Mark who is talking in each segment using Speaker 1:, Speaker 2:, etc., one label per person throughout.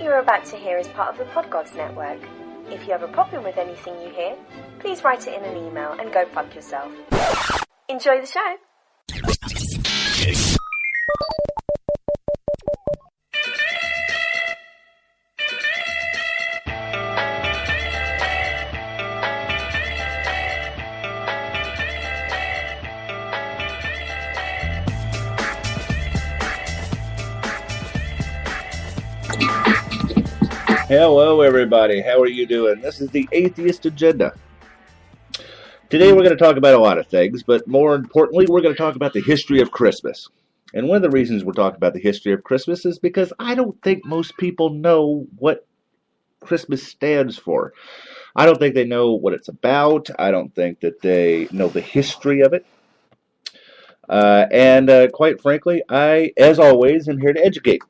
Speaker 1: you are about to hear is part of the Podgods Network. If you have a problem with anything you hear, please write it in an email and go fuck yourself. Enjoy the show!
Speaker 2: Hello, everybody. How are you doing? This is the Atheist Agenda. Today we're going to talk about a lot of things, but more importantly, we're going to talk about the history of Christmas. And one of the reasons we're talking about the history of Christmas is because I don't think most people know what Christmas stands for. I don't think they know what it's about. I don't think that they know the history of it. And quite frankly, I, as always, am here to educate.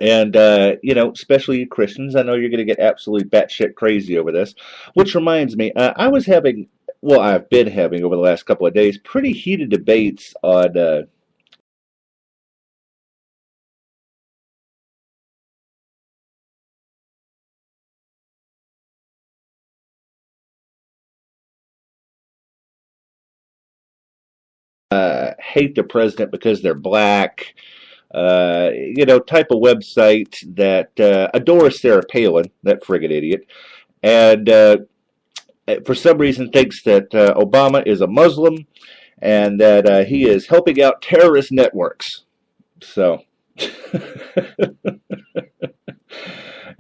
Speaker 2: And, especially you Christians, I know you're going to get absolutely batshit crazy over this. Which reminds me, I've been having over the last couple of days, pretty heated debates on hate the president because they're black. Type of website that adores Sarah Palin, that friggin' idiot, and for some reason thinks that Obama is a Muslim and that he is helping out terrorist networks. So,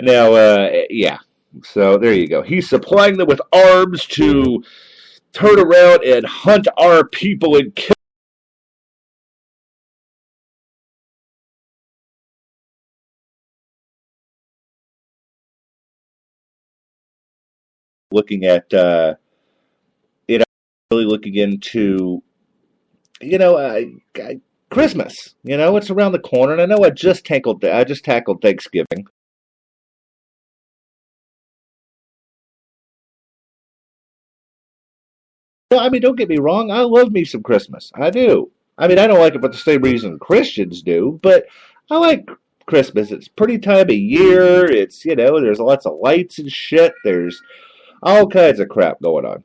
Speaker 2: now, yeah. So there you go. He's supplying them with arms to turn around and hunt our people and kill. Looking at, really looking into, Christmas. It's around the corner, and I know I just tackled Thanksgiving. I mean, don't get me wrong. I love me some Christmas. I do. I mean, I don't like it for the same reason Christians do, but I like Christmas. It's a pretty time of year. It's, there's lots of lights and shit. There's all kinds of crap going on.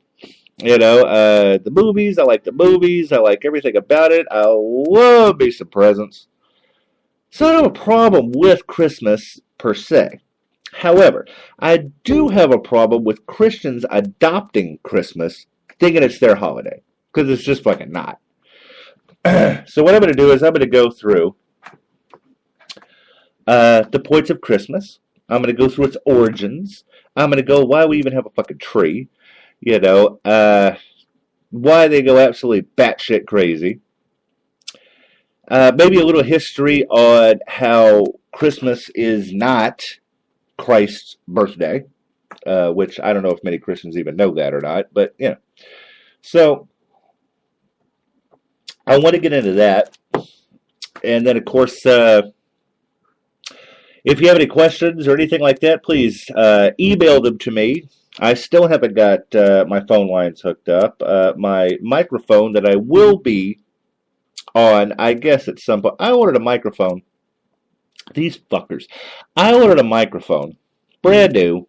Speaker 2: The movies, I like the movies. I like everything about it. I love me some presents. So I don't have a problem with Christmas per se. However, I do have a problem with Christians adopting Christmas, thinking it's their holiday. Because it's just fucking not. So what I'm going to do is I'm going to go through the points of Christmas. I'm going to go through its origins. I'm going to go why we even have a fucking tree. Why they go absolutely batshit crazy. Maybe a little history on how Christmas is not Christ's birthday, which I don't know if many Christians even know that or not, but, So, I want to get into that. And then, of course, if you have any questions or anything like that, please email them to me. I still haven't got my phone lines hooked up. My microphone that I will be on, I guess at some point. I ordered a microphone. These fuckers. I ordered a microphone, brand new,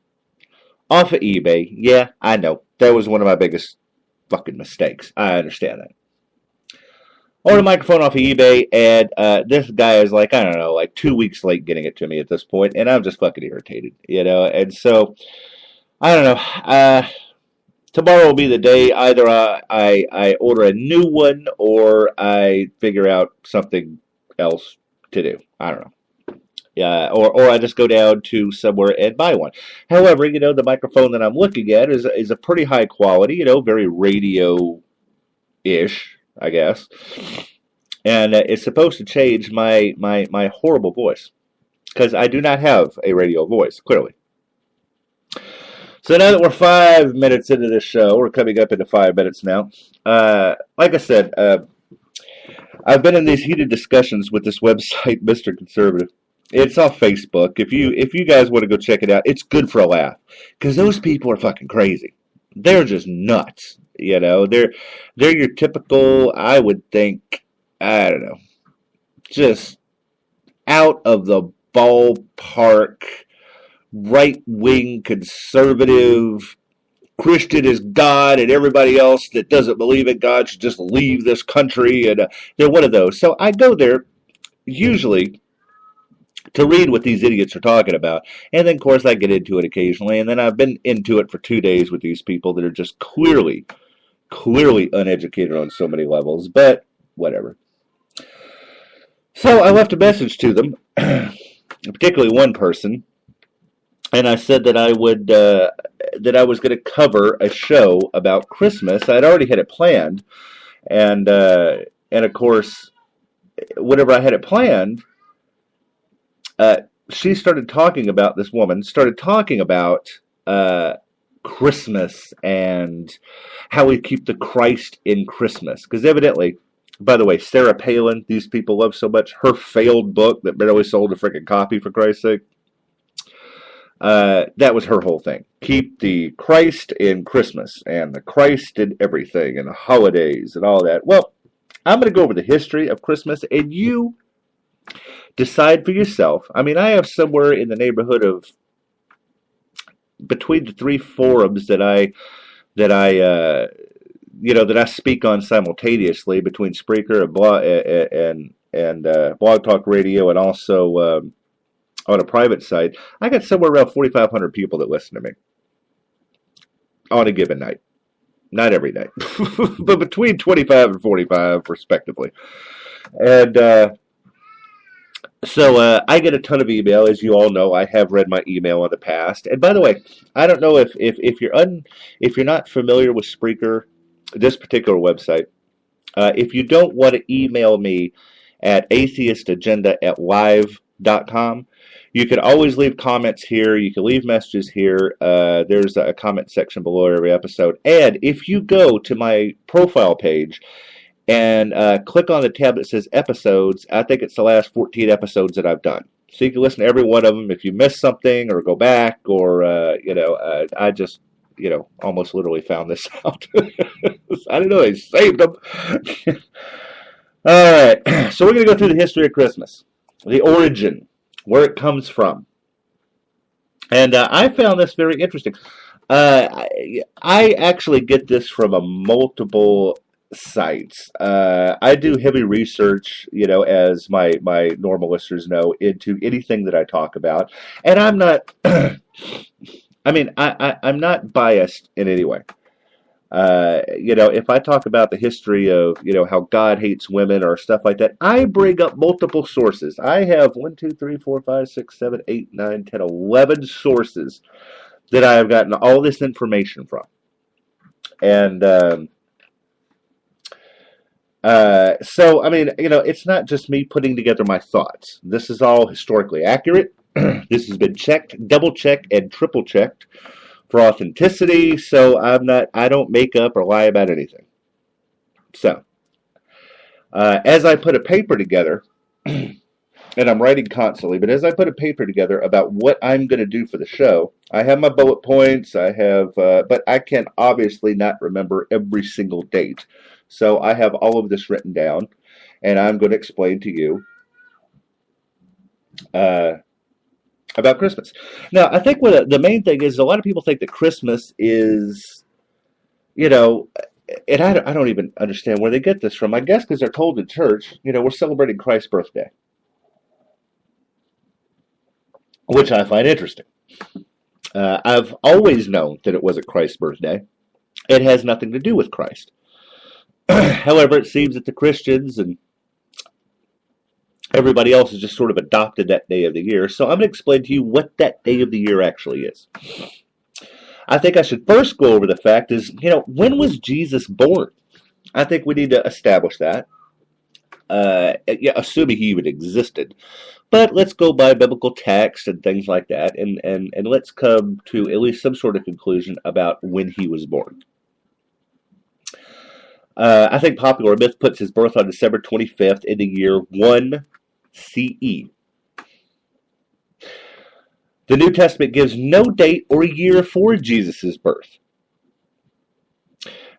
Speaker 2: off of eBay. Yeah, I know. That was one of my biggest fucking mistakes. I understand that. Ordered a microphone off of eBay, and this guy is like, I don't know, like 2 weeks late getting it to me at this point, and I'm just fucking irritated, and so, I don't know, tomorrow will be the day, either I order a new one, or I figure out something else to do, I don't know, or I just go down to somewhere and buy one. However, the microphone that I'm looking at is a pretty high quality, very radio-ish, I guess, and it's supposed to change my horrible voice, because I do not have a radio voice, clearly. So now that we're 5 minutes into this show, we're coming up into 5 minutes now, like I said, I've been in these heated discussions with this website, Mr. Conservative. It's off Facebook. If you guys want to go check it out, it's good for a laugh, because those people are fucking crazy. They're just nuts. They're your typical, I would think, I don't know, just out of the ballpark, right-wing, conservative, Christian is God, and everybody else that doesn't believe in God should just leave this country, and they're one of those. So I go there usually to read what these idiots are talking about, and then of course I get into it occasionally, and then I've been into it for 2 days with these people that are just clearly uneducated on so many levels, but whatever. So I left a message to them, particularly one person, and I said that I would that I was going to cover a show about Christmas. I'd already had it planned, and of course, whenever I had it planned, she started talking about, this woman started talking about Christmas and how we keep the Christ in Christmas. Because evidently, by the way, Sarah Palin, these people love so much, her failed book that barely sold a freaking copy, for Christ's sake. That was her whole thing. Keep the Christ in Christmas and the Christ in everything and the holidays and all that. Well, I'm going to go over the history of Christmas, and you decide for yourself. I mean, I have somewhere in the neighborhood of between the 3 forums that I speak on simultaneously, between Spreaker and Blog Talk Radio, and also on a private site. I got somewhere around 4,500 people that listen to me on a given night. Not every night, but between 25 and 45, respectively. And so I get a ton of email, as you all know. I have read my email in the past. And by the way, I don't know if you're not familiar with Spreaker, this particular website. If you don't want to email me at atheistagenda@live.com, you can always leave comments here. You can leave messages here. There's a comment section below every episode. And if you go to my profile page and click on the tab that says episodes, I think it's the last 14 episodes that I've done. So you can listen to every one of them if you missed something or go back, or, I just, almost literally found this out. I don't know, I saved them. All right, so we're going to go through the history of Christmas, the origin, where it comes from. And I found this very interesting. I actually get this from a multiple sites. I do heavy research, as my normal listeners know, into anything that I talk about. And I'm not, I'm not biased in any way. If I talk about the history of, how God hates women or stuff like that, I bring up multiple sources. I have 11 sources that I have gotten all this information from. And so, it's not just me putting together my thoughts. This is all historically accurate. This has been checked, double-checked, and triple-checked for authenticity, so I don't make up or lie about anything. So, as I put a paper together, and I'm writing constantly, but as I put a paper together about what I'm going to do for the show, I have my bullet points, but I can obviously not remember every single date. So I have all of this written down, and I'm going to explain to you about Christmas. Now, I think the main thing is, a lot of people think that Christmas is, and I don't even understand where they get this from. I guess because they're told in church, we're celebrating Christ's birthday, which I find interesting. I've always known that it wasn't Christ's birthday. It has nothing to do with Christ. However, it seems that the Christians and everybody else has just sort of adopted that day of the year. So I'm going to explain to you what that day of the year actually is. I think I should first go over the fact is, when was Jesus born? I think we need to establish that, assuming he even existed. But let's go by biblical text and things like that, and let's come to at least some sort of conclusion about when he was born. I think popular myth puts his birth on December 25th in the year 1 CE. The New Testament gives no date or year for Jesus' birth.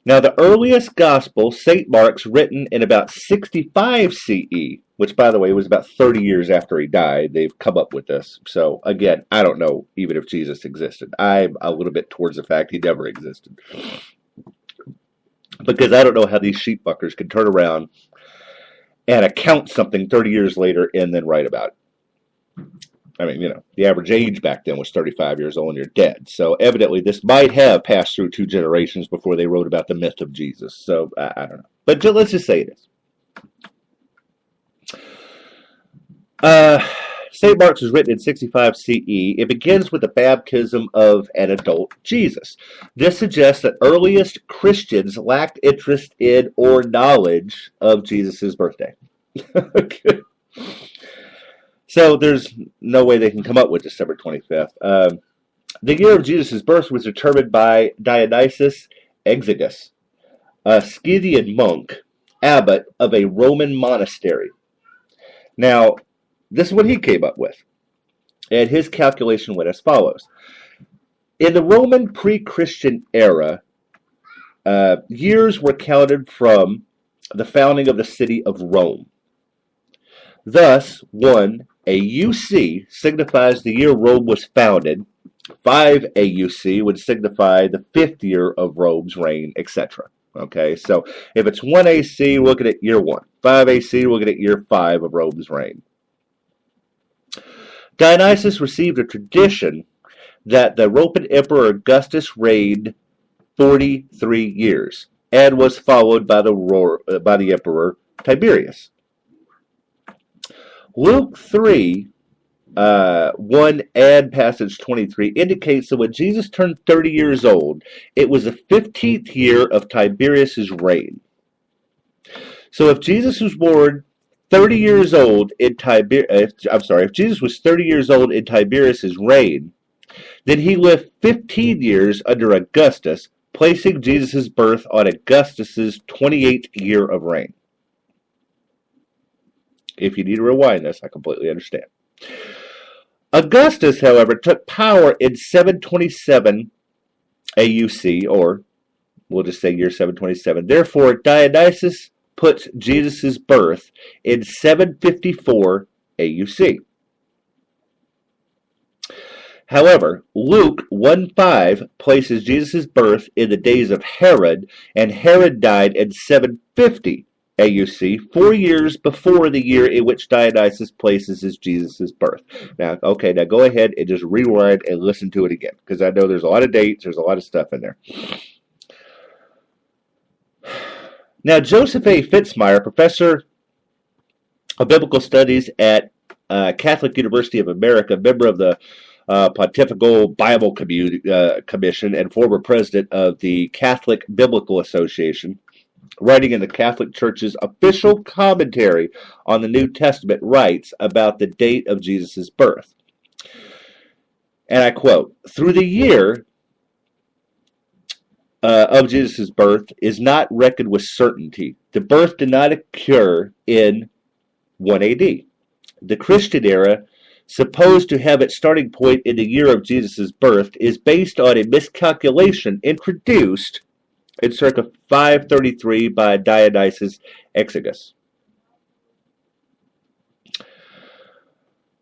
Speaker 2: Now, the earliest gospel, St. Mark's, written in about 65 CE, which, by the way, was about 30 years after he died. They've come up with this. So, again, I don't know even if Jesus existed. I'm a little bit towards the fact he never existed. Because I don't know how these sheepfuckers can turn around and account something 30 years later and then write about it. I mean, you know, the average age back then was 35 years old and you're dead. So evidently this might have passed through 2 generations before they wrote about the myth of Jesus. So I don't know. But let's just say it is. St. Mark's was written in 65 CE. It begins with the baptism of an adult Jesus. This suggests that earliest Christians lacked interest in or knowledge of Jesus' birthday. Okay. So there's no way they can come up with December 25th. The year of Jesus' birth was determined by Dionysius Exiguus, a Scythian monk, abbot of a Roman monastery. Now, this is what he came up with. And his calculation went as follows. In the Roman pre-Christian era, years were counted from the founding of the city of Rome. Thus, 1 AUC signifies the year Rome was founded. 5 AUC would signify the 5th year of Rome's reign, etc. Okay, so if it's 1 AC, we're looking at year 1. 5 AC, we're looking at year 5 of Rome's reign. Dionysius received a tradition that the Roman Emperor Augustus reigned 43 years and was followed by the Emperor Tiberius. Luke 3, 1 and passage 23 indicates that when Jesus turned 30 years old, it was the 15th year of Tiberius' reign. So if Jesus was born 30 years old in if Jesus was 30 years old in Tiberius' reign, then he lived 15 years under Augustus, placing Jesus' birth on Augustus' 28th year of reign. If you need to rewind this, I completely understand. Augustus, however, took power in 727 AUC, or we'll just say year 727. Therefore, Dionysius puts Jesus' birth in 754 AUC. However, Luke 1:5 places Jesus' birth in the days of Herod, and Herod died in 750 AUC, 4 years before the year in which Dionysius places his Jesus' birth. Now go ahead and just rewind and listen to it again, because I know there's a lot of dates, there's a lot of stuff in there. Now, Joseph A. Fitzmyer, professor of biblical studies at Catholic University of America, member of the Pontifical Bible Commission, and former president of the Catholic Biblical Association, writing in the Catholic Church's official commentary on the New Testament, writes about the date of Jesus' birth. And I quote, "Through the year of Jesus' birth is not reckoned with certainty. The birth did not occur in 1 AD. The Christian era, supposed to have its starting point in the year of Jesus' birth, is based on a miscalculation introduced in circa 533 by Dionysius Exiguus.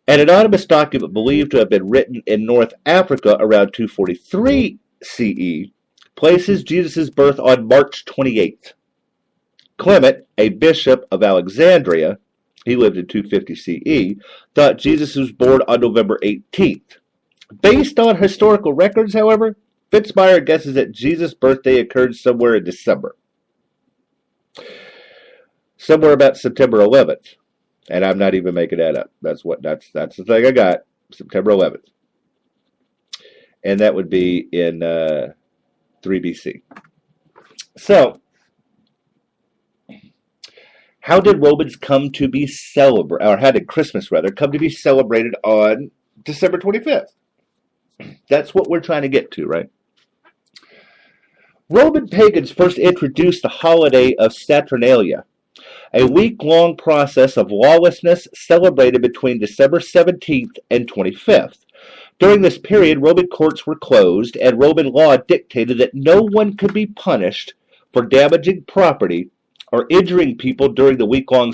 Speaker 2: An anonymous document believed to have been written in North Africa around 243 CE places Jesus' birth on March 28th. Clement, a bishop of Alexandria, he lived in 250 CE, thought Jesus was born on November 18th. Based on historical records, however, Fitzmyer guesses that Jesus' birthday occurred somewhere in December. Somewhere about September 11th. And I'm not even making that up. That's the thing I got. September 11th. And that would be in 3 BC. So, how did Romans come to be celebrated, or how did Christmas rather come to be celebrated on December 25th? That's what we're trying to get to, right? Roman pagans first introduced the holiday of Saturnalia, a week-long process of lawlessness celebrated between December 17th and 25th. During this period, Roman courts were closed, and Roman law dictated that no one could be punished for damaging property or injuring people during the week-long